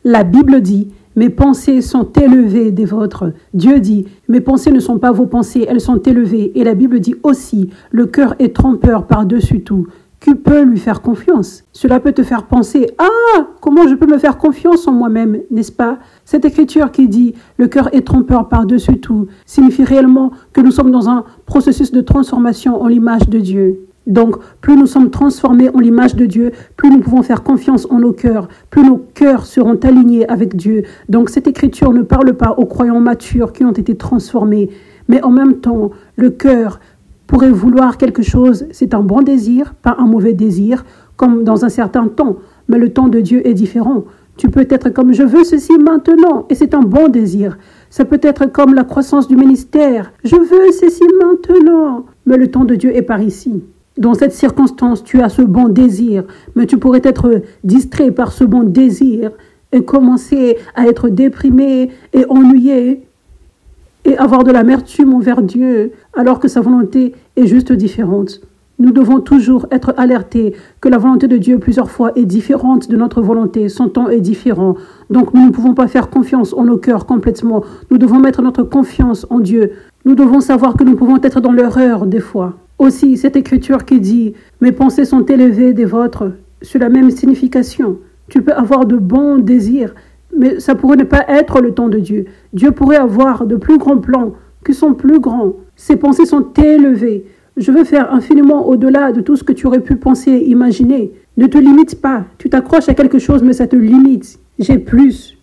La Bible dit, mes pensées sont élevées des vôtres. Dieu dit, mes pensées ne sont pas vos pensées, elles sont élevées. Et la Bible dit aussi, le cœur est trompeur par-dessus tout. Qui peut lui faire confiance? Cela peut te faire penser, ah, comment je peux me faire confiance en moi-même, n'est-ce pas? Cette écriture qui dit, le cœur est trompeur par-dessus tout, signifie réellement que nous sommes dans un processus de transformation en l'image de Dieu. Donc, plus nous sommes transformés en l'image de Dieu, plus nous pouvons faire confiance en nos cœurs, plus nos cœurs seront alignés avec Dieu. Donc, cette écriture ne parle pas aux croyants matures qui ont été transformés, mais en même temps, le cœur pourrait vouloir quelque chose, c'est un bon désir, pas un mauvais désir, comme dans un certain temps, mais le temps de Dieu est différent. Tu peux être comme je veux ceci maintenant, et c'est un bon désir. Ça peut être comme la croissance du ministère, je veux ceci maintenant, mais le temps de Dieu est par ici. Dans cette circonstance, tu as ce bon désir, mais tu pourrais être distrait par ce bon désir et commencer à être déprimé et ennuyé et avoir de l'amertume envers Dieu, alors que sa volonté est juste différente. Nous devons toujours être alertés que la volonté de Dieu plusieurs fois est différente de notre volonté, son temps est différent. Donc nous ne pouvons pas faire confiance en nos cœurs complètement. Nous devons mettre notre confiance en Dieu. Nous devons savoir que nous pouvons être dans l'erreur des fois. Aussi, cette écriture qui dit « Mes pensées sont élevées des vôtres », sur la même signification. Tu peux avoir de bons désirs, mais ça pourrait ne pas être le temps de Dieu. Dieu pourrait avoir de plus grands plans qui sont plus grands. Ses pensées sont élevées. Je veux faire infiniment au-delà de tout ce que tu aurais pu penser et imaginer. Ne te limite pas. Tu t'accroches à quelque chose, mais ça te limite. J'ai plus.